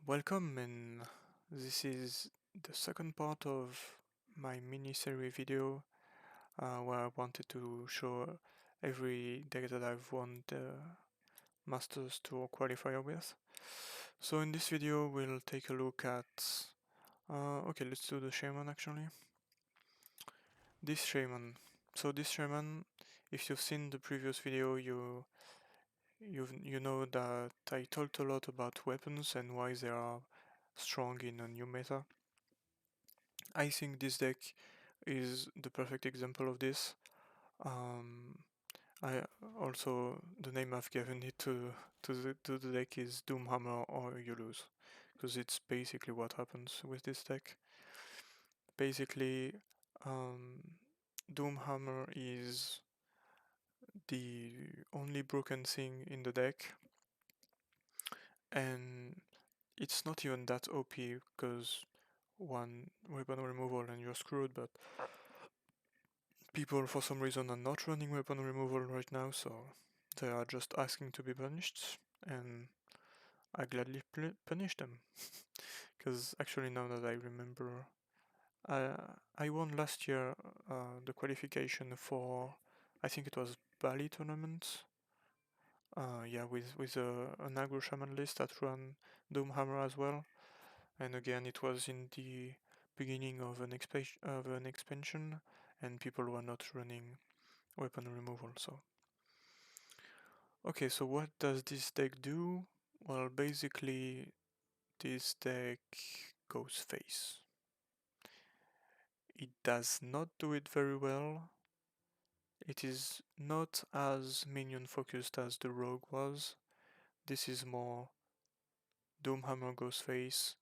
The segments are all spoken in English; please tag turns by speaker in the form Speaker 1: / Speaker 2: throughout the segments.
Speaker 1: Welcome, and this is the second part of my mini-series video where I wanted to show every deck that I've won the Masters Tour Qualifier with. So in this video we'll take a look at... okay, let's do the Shaman actually. This Shaman. So this Shaman, if you've seen the previous video, you know that I talked a lot about weapons and why they are strong in a new meta. I think this deck is the perfect example of this. Um, I also the name I've given it to the deck is Doomhammer or you lose, because it's basically what happens with this deck. Basically, um, Doomhammer is the only broken thing in the deck, and it's not even that OP because one weapon removal and you're screwed, but people for some reason are not running weapon removal right now, so they are just asking to be punished, and I gladly punish them. Because actually, now that I remember, I won last year the qualification for, I think it was Bali tournament. Yeah, with an aggro shaman list that ran Doomhammer as well, and again it was in the beginning of an expansion, and people were not running weapon removal. So okay, so what does this deck do? Well, basically this deck goes face. It does not do it very well. It is not as minion focused as the rogue was. This is more Doomhammer goes face.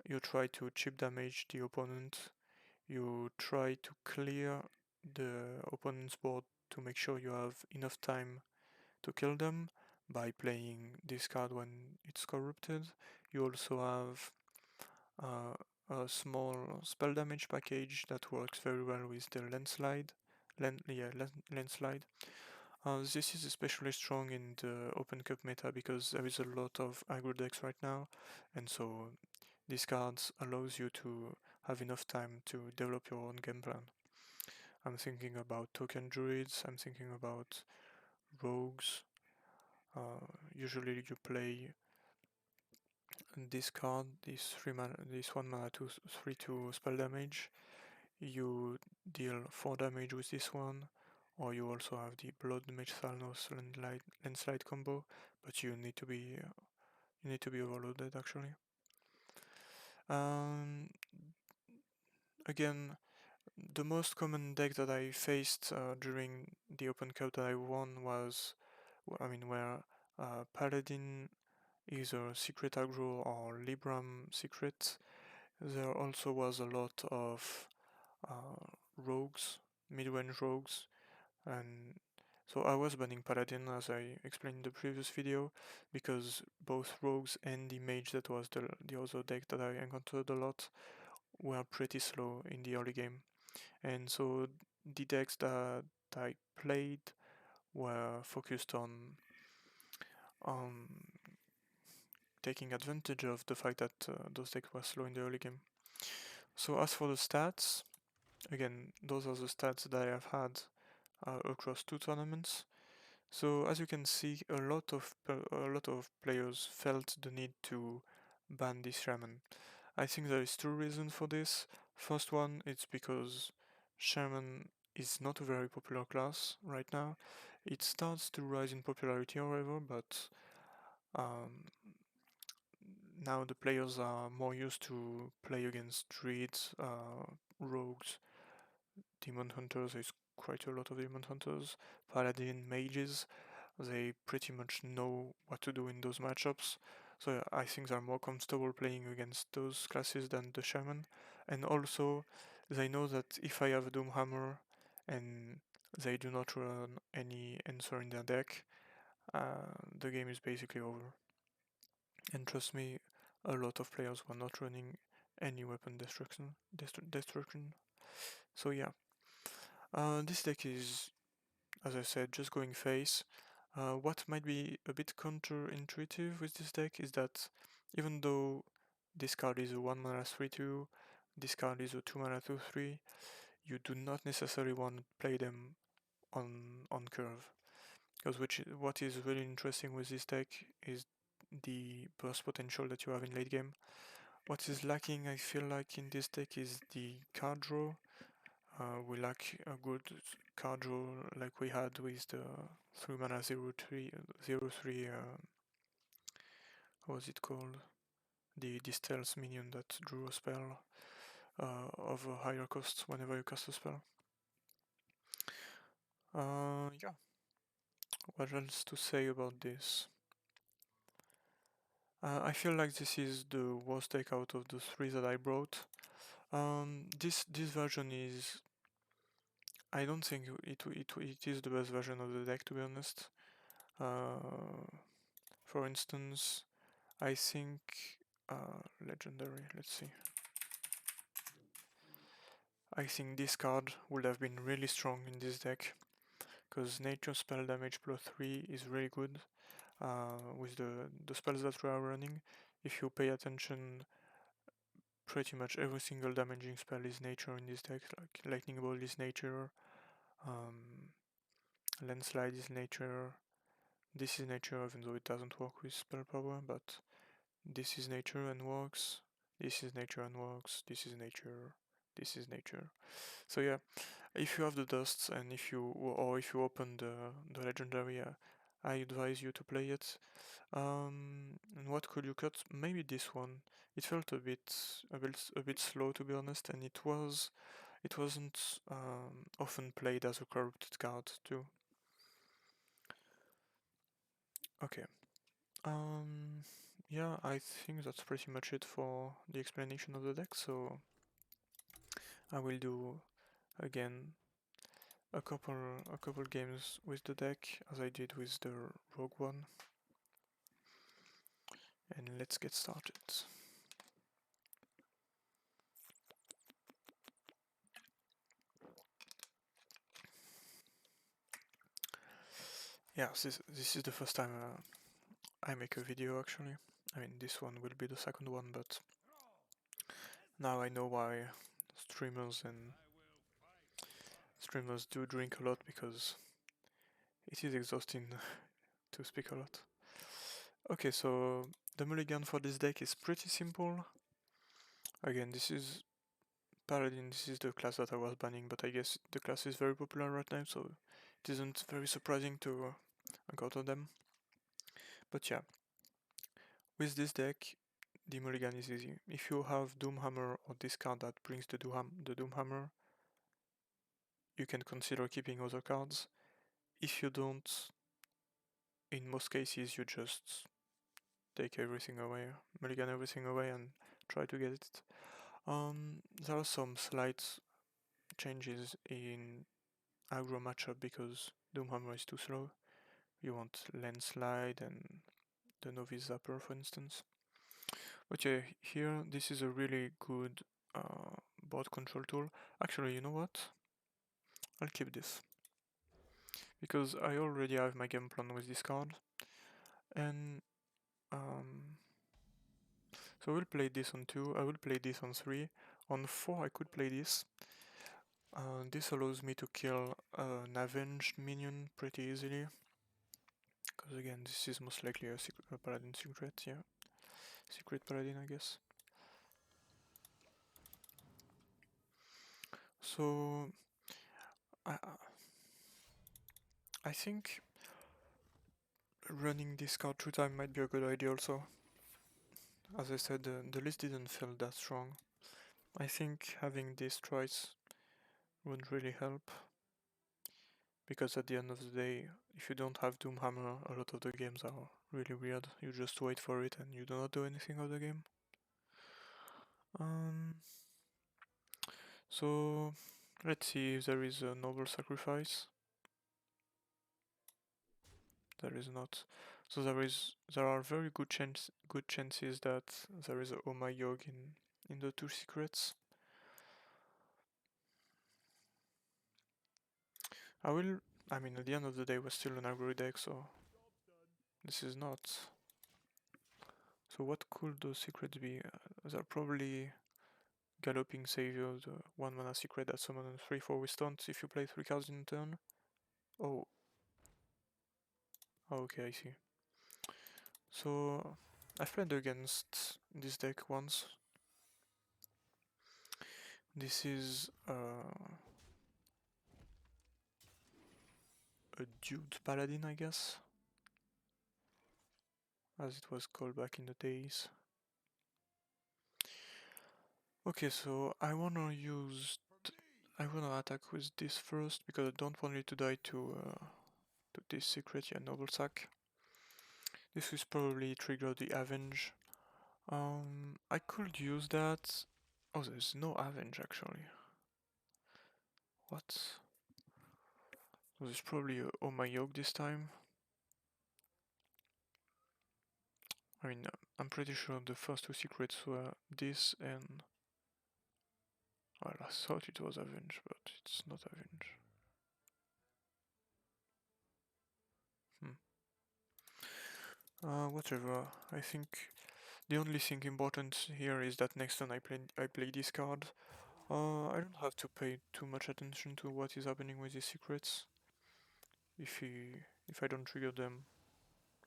Speaker 1: You try to chip damage the opponent. You try to clear the opponent's board to make sure you have enough time to kill them by playing this card when it's corrupted. You also have uh, a small spell damage package that works very well with the landslide. Landslide. This is especially strong in the Open Cup meta because there is a lot of aggro decks right now, and so these cards allows you to have enough time to develop your own game plan. I'm thinking about token druids, I'm thinking about rogues. Usually you play this card, this 1 mana 3/2 spell damage. You deal 4 damage with this one, or you also have the Blood Mage Thalnos landslide combo, but you need to be overloaded actually. Um, Again, the most common deck that I faced during the Open Cup that I won was, where Paladin is a secret aggro or Libram secret. There also was a lot of rogues, mid-range rogues, and so I was banning Paladin as I explained in the previous video, because both rogues and the mage that was the other deck that I encountered a lot were pretty slow in the early game. And so the decks that I played were focused on taking advantage of the fact that those decks were slow in the early game. So as for the stats, again, those are the stats that I have had across 2 tournaments. So as you can see, a lot of players felt the need to ban this Shaman. I think there is 2 reasons for this. First one, it's because Shaman is not a very popular class right now. It starts to rise in popularity, however, but um, now the players are more used to play against druids, rogues, demon hunters. There's quite a lot of demon hunters, paladin, mages. They pretty much know what to do in those matchups. So I think they're more comfortable playing against those classes than the shaman. And also, they know that if I have a Doomhammer and they do not run any answer in their deck, the game is basically over. And trust me, a lot of players were not running any weapon destruction. So yeah, this deck is, as I said, just going face. What might be a bit counterintuitive with this deck is that even though this card is a 1 mana 3/2, this card is a 2 mana 2/3, you do not necessarily want to play them on curve. Because what is really interesting with this deck is the burst potential that you have in late game. What is lacking, I feel like, in this deck is the card draw. We lack a good card draw like we had with the 3 mana 0/3, what was it called? The stealth minion that drew a spell of a higher cost whenever you cast a spell. Yeah. What else to say about this? I feel like this is the worst deck out of the 3 that I brought. This version is... I don't think it is the best version of the deck, to be honest. For instance, I think legendary, let's see. I think this card would have been really strong in this deck, because nature spell damage +3 is really good with the spells that we are running. If you pay attention, pretty much every single damaging spell is nature in this deck, like lightning bolt is nature, landslide is nature, this is nature even though it doesn't work with spell power, but this is nature and works, this is nature and works, this is nature, this is nature. So yeah, if you have the dusts and if you open the legendary, I advise you to play it. And what could you cut? Maybe this one. It felt a bit slow, to be honest, and it wasn't often played as a corrupted card too. Okay. Yeah, I think that's pretty much it for the explanation of the deck. So I will do again a couple games with the deck as I did with the Rogue one, and let's get started. Yeah, this is the first time I make a video actually. I mean, this one will be the second one, but now I know why streamers do drink a lot, because it is exhausting to speak a lot. Okay, so the mulligan for this deck is pretty simple. Again, this is Paladin, this is the class that I was banning, but I guess the class is very popular right now, so it isn't very surprising to encounter them. But yeah, with this deck, the mulligan is easy. If you have Doomhammer or this card that brings the Doomhammer, you can consider keeping other cards. If you don't, in most cases you just take everything away, mulligan everything away and try to get it. There are some slight changes in aggro matchup because Doomhammer is too slow. You want landslide and the novice zapper, for instance. But yeah, here this is a really good board control tool. Actually, you know what? I'll keep this, because I already have my game plan with this card, and so we'll play this on 2, I will play this on 3, on 4 I could play this. This allows me to kill an avenged minion pretty easily, because again this is most likely a paladin secret, yeah. Secret paladin, I guess. So I think running this card 2 time might be a good idea also. As I said, the list didn't feel that strong. I think having this twice would really help, because at the end of the day, if you don't have Doomhammer, a lot of the games are really weird. You just wait for it and you do not do anything of the game. So let's see if there is a noble sacrifice. There is not. So there are very good chances that there is a Oh My Yog in the 2 secrets. I mean, at the end of the day, we're still an aggro deck, so this is not So what could those secrets be? They're probably Galloping Savior, the 1 mana secret that summons 3/4 with taunt if you play 3 cards in a turn. Oh. Okay, I see. So I've played against this deck once. This is a Dude Paladin, I guess, as it was called back in the days. Okay, so I wanna attack with this first because I don't want it to die to this secret, yeah, Noble Sack. This will probably trigger the Avenge. I could use that. Oh, there's no Avenge actually. What? So there's probably a Oh My Yoke this time. I mean, I'm pretty sure the first 2 secrets were this and... Well, I thought it was Avenge, but it's not Avenge. Whatever. I think the only thing important here is that next turn I play this card. I don't have to pay too much attention to what is happening with these secrets. If I don't trigger them,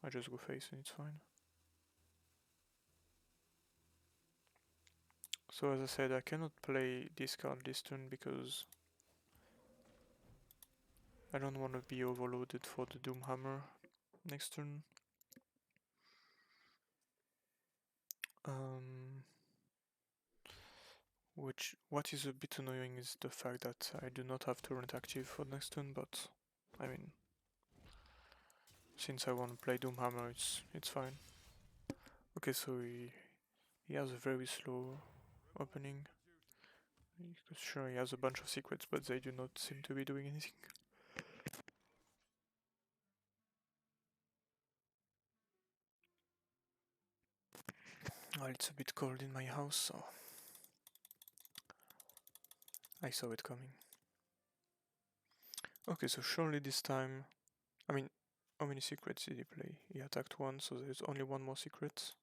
Speaker 1: I just go face and it's fine. So as I said, I cannot play this card this turn because I don't want to be overloaded for the Doomhammer next turn. What is a bit annoying is the fact that I do not have Torrent active for next turn, but I mean, since I want to play Doomhammer, it's fine. Okay, so he has a very slow opening. Sure, he has a bunch of secrets, but they do not seem to be doing anything. Well, it's a bit cold in my house, so I saw it coming. Okay, so surely this time... I mean, how many secrets did he play? He attacked one, so there's only one more secret.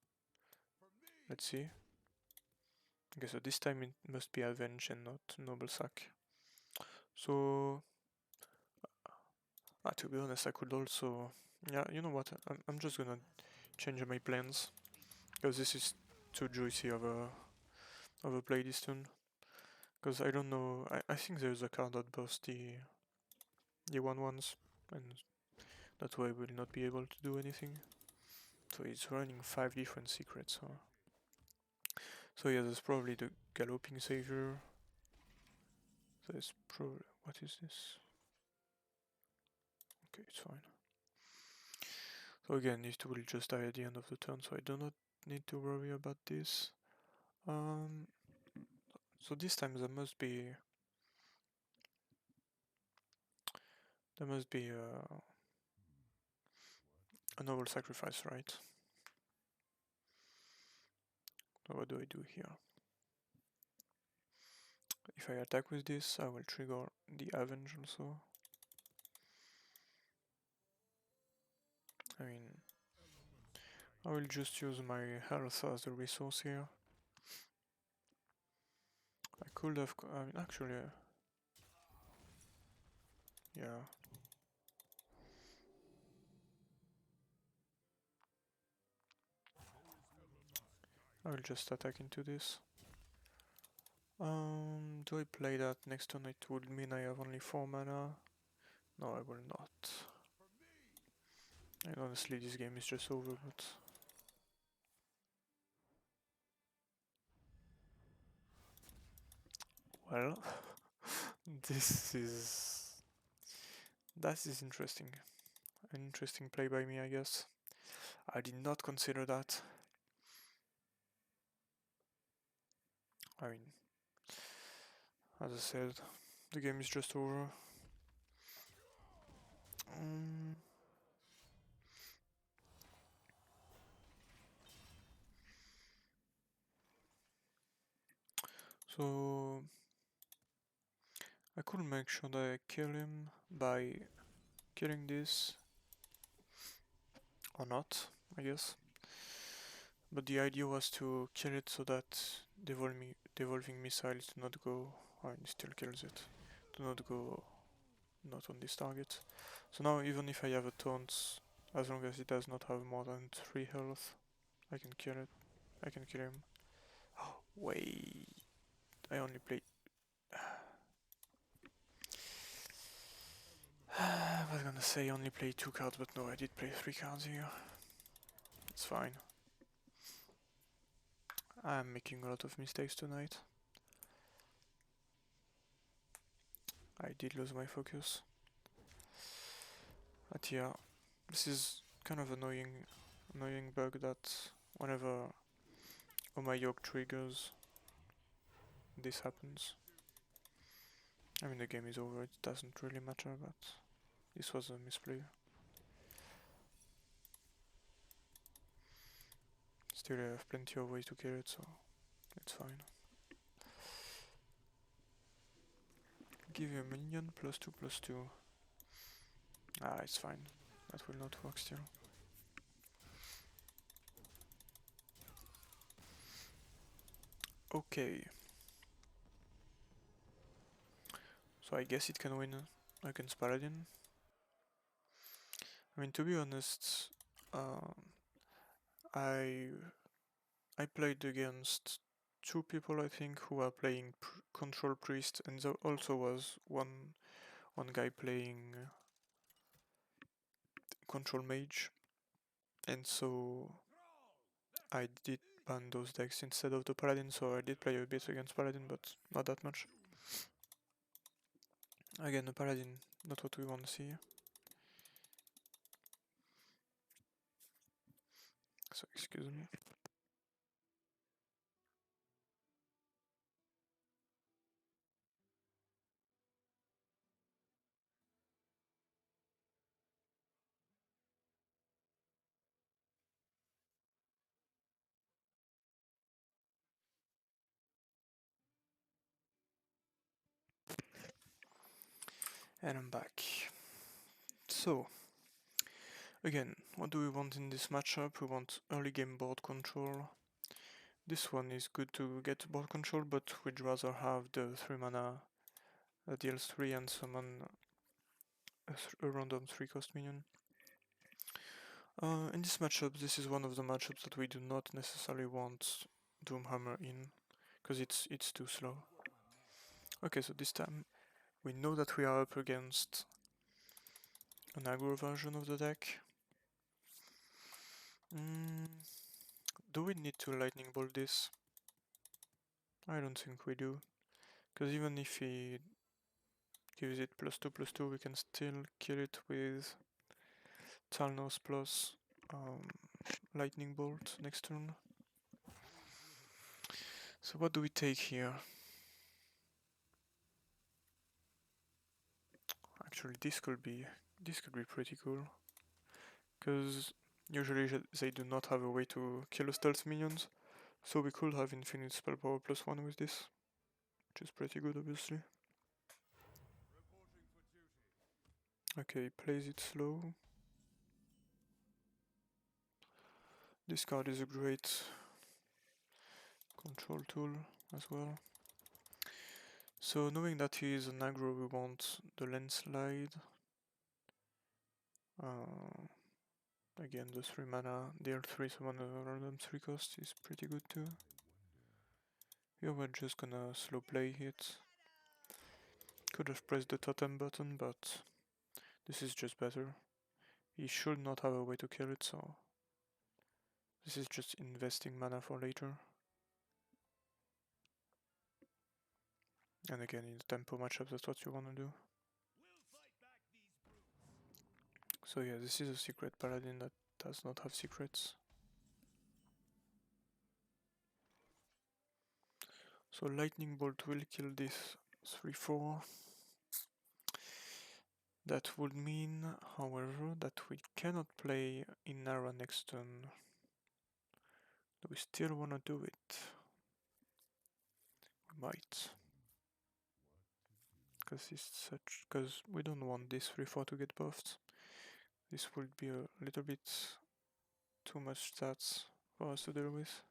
Speaker 1: Let's see. Okay, so this time it must be Avenge and not Noble Sack. So... to be honest, I could also... Yeah, you know what, I'm just gonna change my plans. Because this is too juicy of a play this turn. Because I don't know, I think there's a card that buffs the 1/1s, and that way I will not be able to do anything. So it's running 5 different secrets. So yeah, there's probably the Galloping Savior. There's probably... What is this? Okay, it's fine. So again, it will just die at the end of the turn, so I do not need to worry about this. So this time there must be a noble sacrifice, right? So what do I do here? If I attack with this, I will trigger the Avenge also. I mean, I will just use my health as a resource here. I could have... I mean, actually... yeah. I will just attack into this. Do I play that next turn? It would mean I have only 4 mana. No, I will not. And honestly, this game is just over, but... Well... That is interesting. An interesting play by me, I guess. I did not consider that. I mean... As I said, the game is just over. So I could make sure that I kill him by killing this, or not, I guess. But the idea was to kill it so that devolving missiles do not go, or it still kills it, do not go not on this target. So now even if I have a taunt, as long as it does not have more than 3 health, I can kill it. I can kill him. Oh, wait, I only played... I was gonna say only play 2 cards, but no, I did play 3 cards here. It's fine. I'm making a lot of mistakes tonight. I did lose my focus. But yeah, this is kind of annoying bug that whenever my yoke triggers, this happens. I mean, the game is over, it doesn't really matter, but this was a misplay. Still, I have plenty of ways to kill it, so it's fine. Give you a minion, +2/+2. Ah, it's fine. That will not work still. Okay. So I guess it can win against Paladin. I mean, to be honest, I played against 2 people, I think, who were playing Control Priest, and there also was one guy playing Control Mage, and so I did ban those decks instead of the Paladin, so I did play a bit against Paladin, but not that much. Again, the Paladin, not what we want to see. So, excuse me. And I'm back. So, again, what do we want in this matchup? We want early game board control. This one is good to get board control, but we'd rather have the 3 mana that deals 3 and summon a random 3 cost minion. In this matchup, this is one of the matchups that we do not necessarily want Doomhammer in, because it's too slow. Okay, so this time we know that we are up against an aggro version of the deck. Do we need to lightning bolt this? I don't think we do, because even if he gives it +2/+2, we can still kill it with Talnos plus lightning bolt next turn. So what do we take here? Actually, this could be pretty cool, because usually they do not have a way to kill stealth minions, so we could have infinite spell power +1 with this, which is pretty good, obviously. Okay, plays it slow. This card is a great control tool as well. So knowing that he is an aggro, we want the landslide. Again, the 3 mana, deal 3 summon a random 3 cost is pretty good too. Here we're just gonna slow play it. Could have pressed the totem button, but this is just better. He should not have a way to kill it, so this is just investing mana for later. And again, in the tempo matchup, that's what you wanna do. So yeah, this is a secret paladin that does not have secrets. So lightning bolt will kill this 3/4. That would mean, however, that we cannot play Inara next turn. Do we still wanna do it? We might. Because we don't want this 3/4 to get buffed. This would be a little bit too much stats for us to deal with.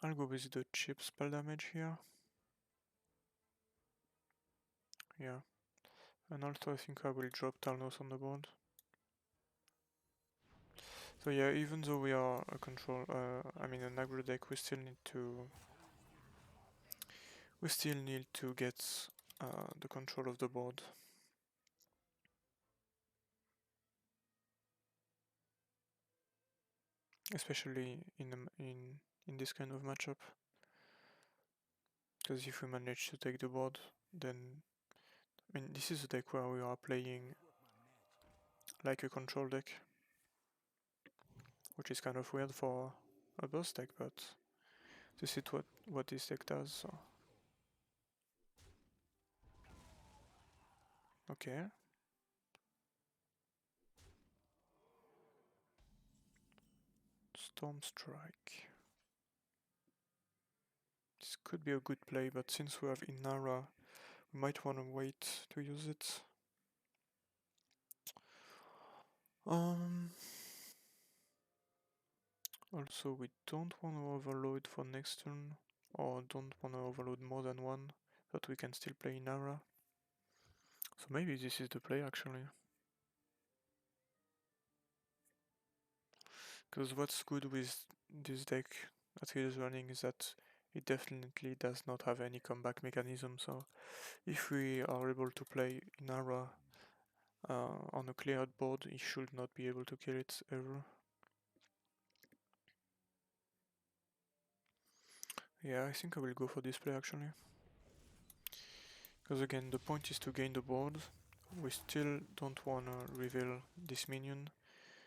Speaker 1: I'll go with the cheap spell damage here. Yeah. And also I think I will drop Talnos on the board. So yeah, even though we are a control, an aggro deck, we still need to get the control of the board. Especially in this kind of matchup. Because if we manage to take the board, then this is a deck where we are playing like a control deck, which is kind of weird for a burst deck, but this is what this deck does. So. Okay. Storm Strike. This could be a good play, but since we have Inara, we might want to wait to use it. Also, we don't want to overload for next turn, or don't want to overload more than one, but we can still play Inara. So maybe this is the play actually. Because what's good with this deck that he is running is that it definitely does not have any comeback mechanism, so if we are able to play Inara on a cleared board, he should not be able to kill it ever. Yeah, I think I will go for this play actually. Because again, the point is to gain the board. We still don't want to reveal this minion,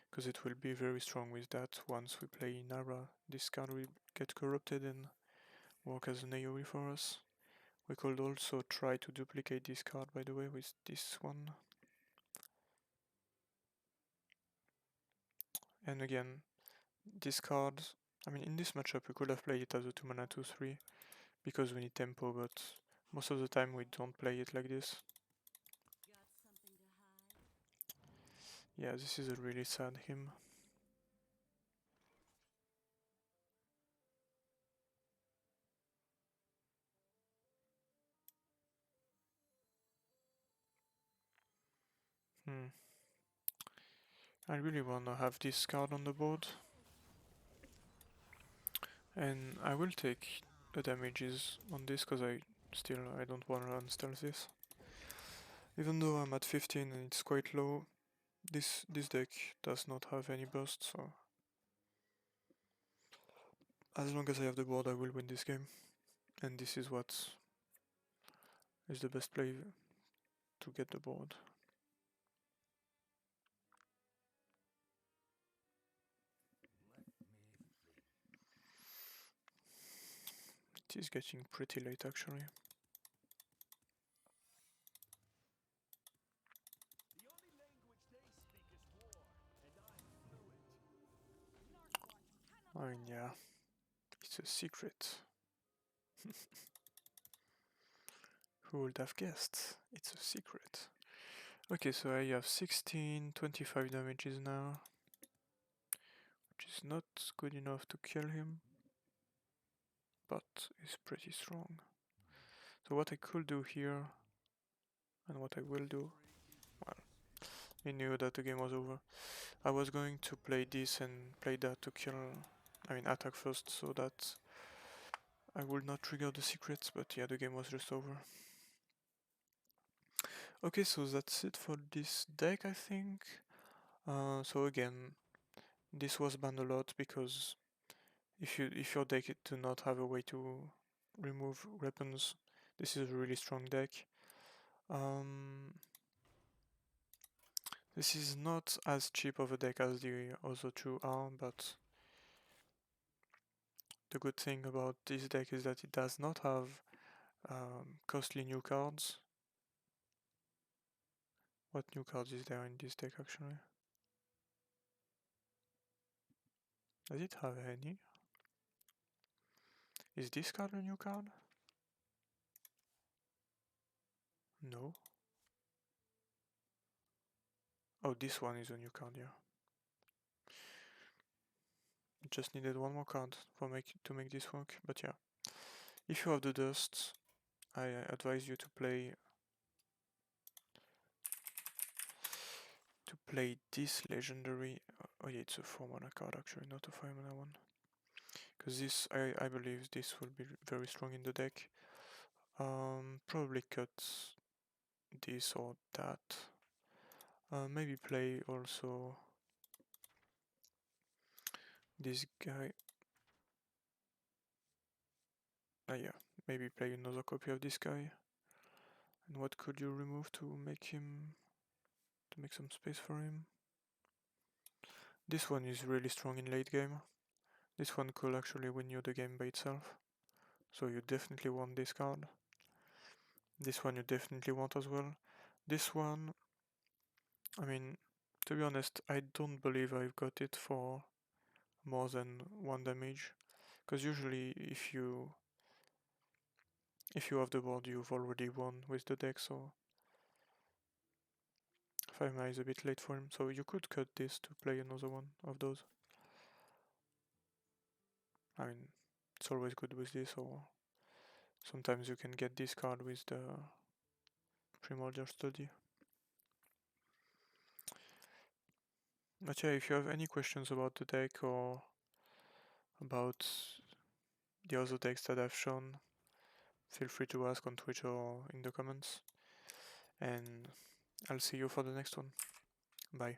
Speaker 1: because it will be very strong with that. Once we play Inara, this card will get corrupted and work as an AoE for us. We could also try to duplicate this card, by the way, with this one. And again, this card, in this matchup we could have played it as a 2 mana 2/3 because we need tempo, but most of the time we don't play it like this. Yeah, this is a really sad hymn. I really wanna have this card on the board. And I will take the damages on this because I don't wanna unstealth this. Even though I'm at 15 and it's quite low, this deck does not have any burst, so as long as I have the board I will win this game. And this is what is the best play to get the board. It is getting pretty late actually. Yeah, it's a secret. Who would have guessed? It's a secret. Okay, so I have 16, 25 damages now, which is not good enough to kill him, but is pretty strong. So what I could do here, and what I will do, well, I knew that the game was over. I was going to play this and play that to kill, attack first, so that I would not trigger the secrets, but yeah, the game was just over. Okay, so that's it for this deck, I think. So again, this was banned a lot because if your deck do not have a way to remove weapons, this is a really strong deck. This is not as cheap of a deck as the other two are, but the good thing about this deck is that it does not have costly new cards. What new cards is there in this deck actually? Does it have any? Is this card a new card? No. Oh, this one is a new card, yeah. Just needed one more card to make this work, but yeah. If you have the dust, I advise you to play this legendary. Oh yeah, it's a 4-mana card actually, not a 5-mana one. Because this, I believe this will be very strong in the deck. Probably cut this or that. Maybe play also this guy. Yeah, maybe play another copy of this guy. And what could you remove to make some space for him? This one is really strong in late game. This one could actually win you the game by itself. So you definitely want this card. This one you definitely want as well. This one, I mean, to be honest, I don't believe I've got it for more than 1 damage. Because usually if you have the board, you've already won with the deck, so 5 mana is a bit late for him. So you could cut this to play another one of those. I mean, it's always good with this, or sometimes you can get this card with the Primordial Study. But yeah, if you have any questions about the deck or about the other decks that I've shown, feel free to ask on Twitter or in the comments. And I'll see you for the next one. Bye.